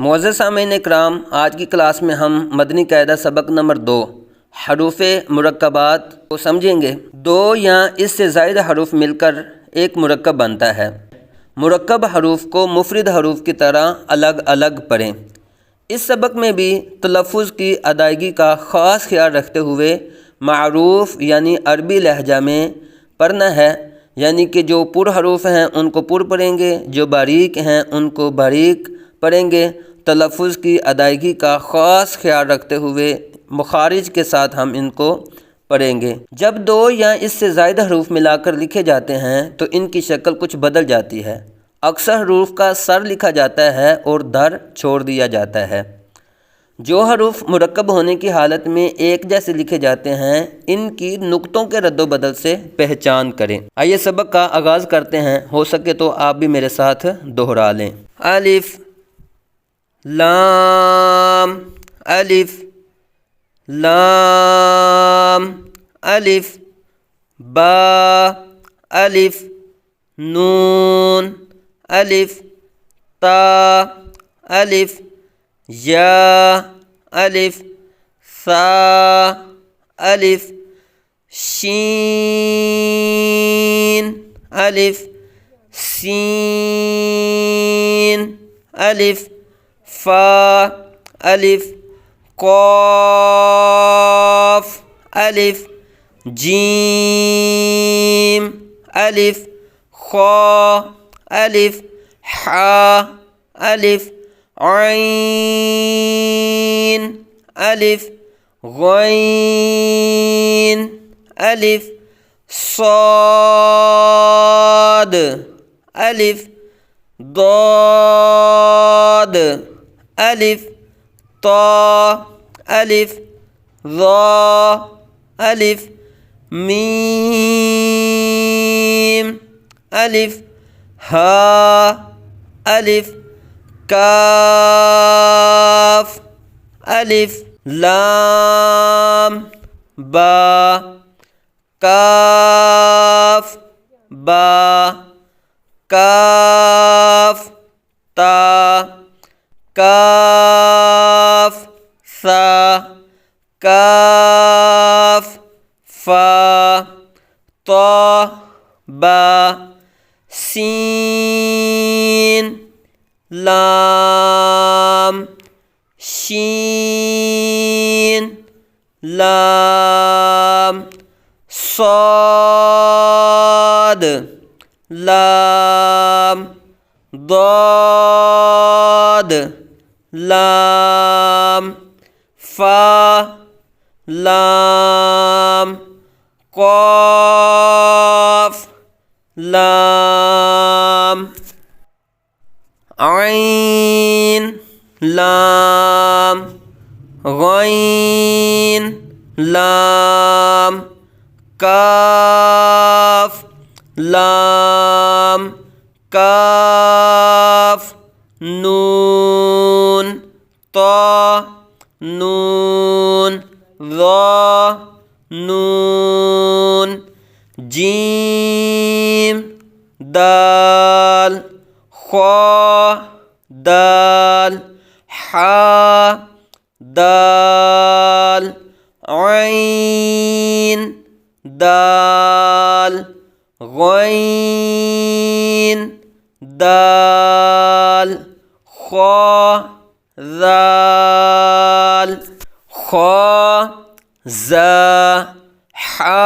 मोअज़्ज़ज़ सामीन इकराम, आज की क्लास में हम मदनी कायदा सबक नंबर 2 हरूफ़े मुरक्कबात को समझेंगे। दो या इससे ज़ायद हरूफ मिलकर एक मुरक्कब बनता है। मुरक्कब हरूफ को मुफरद हरूफ की तरह अलग अलग पढ़ें। इस सबक में भी तलफ़्फ़ुज़ की अदायगी का ख़ास ख्याल रखते हुए मारूफ़ यानी अरबी लहजा में पढ़ना है, यानी कि जो पुर हरूफ हैं उनको पुर पढ़ेंगे, जो बारीक हैं उनको बारीक पढ़ेंगे। तलफ़्फ़ुज़ की अदायगी का ख़ास ख्याल रखते हुए मुखारिज के साथ हम इनको पढ़ेंगे। जब दो या इससे ज़ायद हरूफ मिलाकर लिखे जाते हैं तो इनकी शक्ल कुछ बदल जाती है। अक्सर हरूफ का सर लिखा जाता है और दर छोड़ दिया जाता है। जो हरूफ मुरक्कब होने की हालत में एक जैसे लिखे जाते हैं, इनकी नुक्तों के रद्दो बदल से पहचान करें। आइए सबक का आगाज़ करते हैं। हो सके तो आप भी मेरे साथ दोहरा लें। अलिफ लाम अलिफ लाम अलिफ बा अलिफ नून अलिफ ता अलिफ या अलिफ सा अलिफ शीन अलिफ सीन अलिफ फा अलिफ क़ाफ़ अलिफ जीम अलिफ ख़ा अलिफ हा अलिफ ऐन अलिफ गैन अलिफ साद अलिफ दाद अलिफ ता अलिफ ज़ा अलिफ मीम अलिफ हा अलिफ काफ अलिफ लाम बा काफ बा काफ ता काफ सा काफ फा ता बा सीन लाम शीन लाम साद लाम दाद लाम फा लाम क़ाफ़ लाम ऐन लाम गैन लाम काफ लाम काफ नून ता नून ज़ा नून जीम दाल ख़ा दाल हा दाल ऐन दाल गैन दाल ख़ा ज़ाल ख़ा ज़ा हा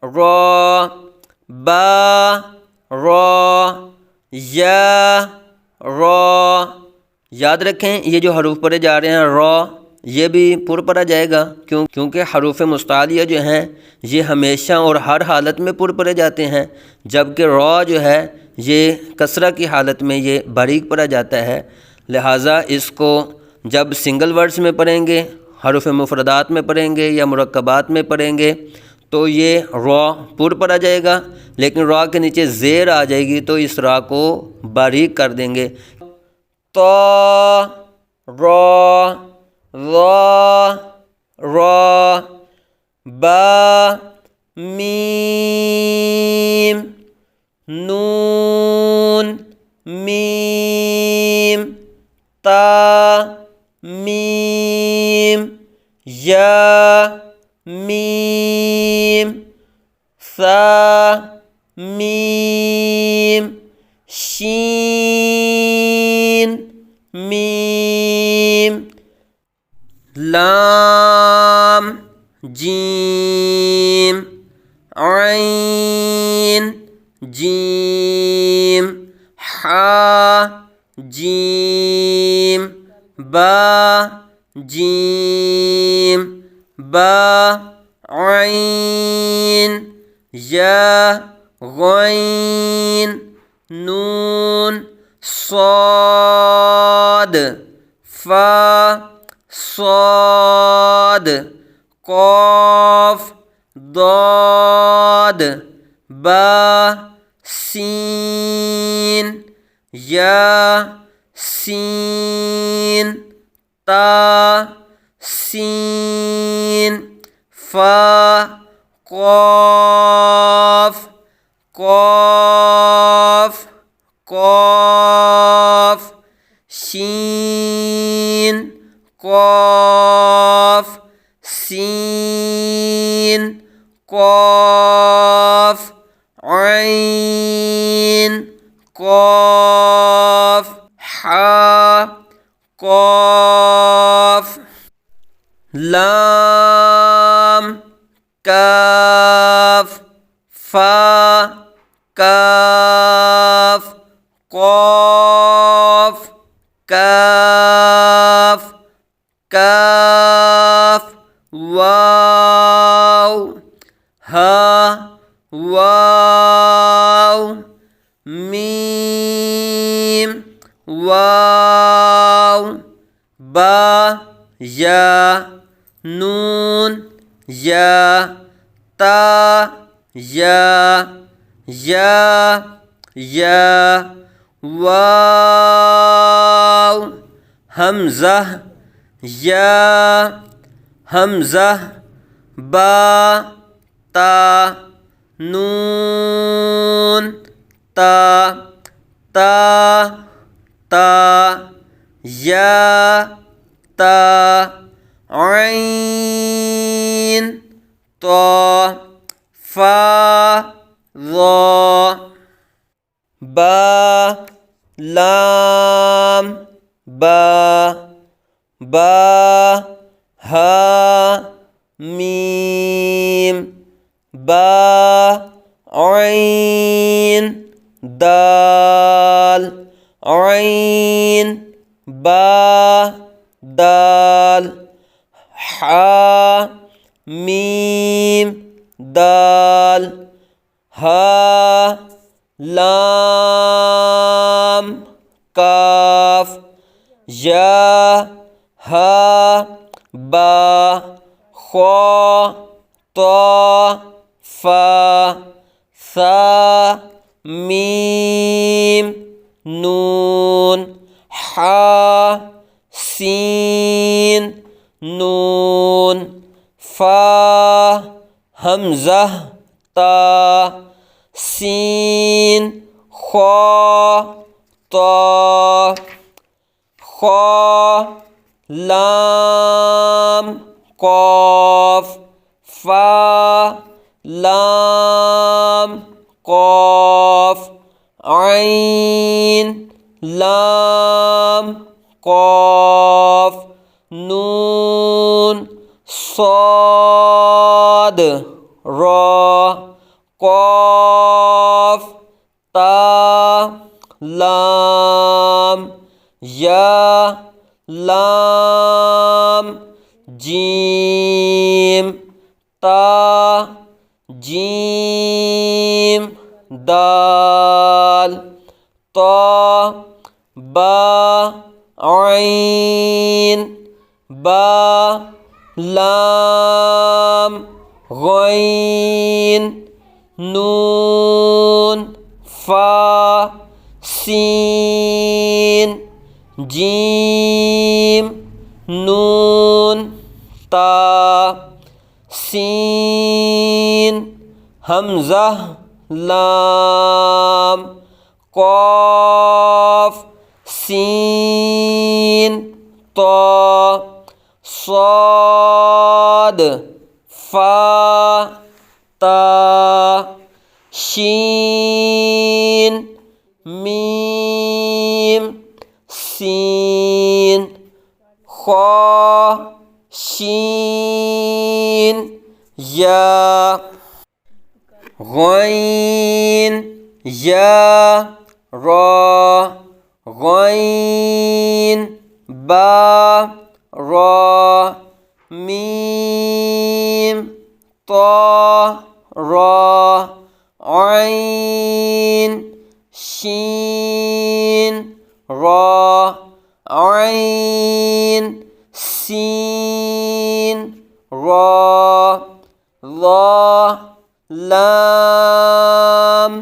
रा बा रा या रा। याद रखें, ये जो हरूफ पढ़े जा रहे हैं रा, ये भी पुर पढ़ा जाएगा क्योंकि हरूफ मुस्तालिया जो हैं ये हमेशा और हर हालत में पुर पढ़े जाते हैं, जबकि रा जो है ये कसरा की हालत में ये बारीक पढ़ा जाता है। लिहाजा इसको जब सिंगल वर्ड्स में पढ़ेंगे, हरूफ मुफरदात में पढ़ेंगे या मुरक्कबात में पढ़ेंगे तो ये रा पुर पढ़ा जाएगा, लेकिन रा के नीचे ज़ेर आ जाएगी तो इस रा को बारीक कर देंगे। तो रा रा बा मीम नून मीम ता मीम या मीम सा मीम शीन मीम लाम जीम ऐन जीम हा जीम बा जीम बा ऐन या गैन नून صاد फा صاد قاف ضاد با سين يا سين تا سين فا قاف قاف قاف شين قاف سين قاف عين قاف حا قاف لام كاف فا كاف قاف كاف كاف واو ها واو ميم واو با يا نون يا تا या वाव हमज़ा या हमज़ा बा ता नून ता ता ता या ता ऐन तो फा ज़ा बा लाम बा बा हा मीम बा ऐन दाल ऐन बा दाल हा मीम दाल हा लाम काफ या हा बा ख्वा तो फा सा मीम नून हा सीन नून फा हमज़ा ता सीन ख्वा तो ख्वा लाम क़ाफ फा लाम क़ाफ ऐन लाम क़ाफ नून صاد را قاف تا لام یا لام جیم تا جیم دال تا با عین با لام غین نون فا سین جیم نون تا سین حمزہ لام قاف सीन तो صاد فا تا शीन मीम सीन खा शीन या गैन या रा गैन बा रा मीम तो रा ऐन शीन रा ऐन सीन रा ला लाम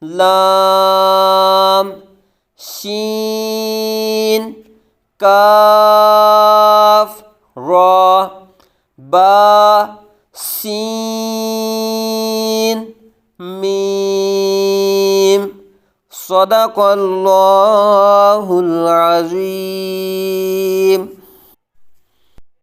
लाम शीन काफ रा बा सीन मीम सदक़ल्लाहुल अज़ीम।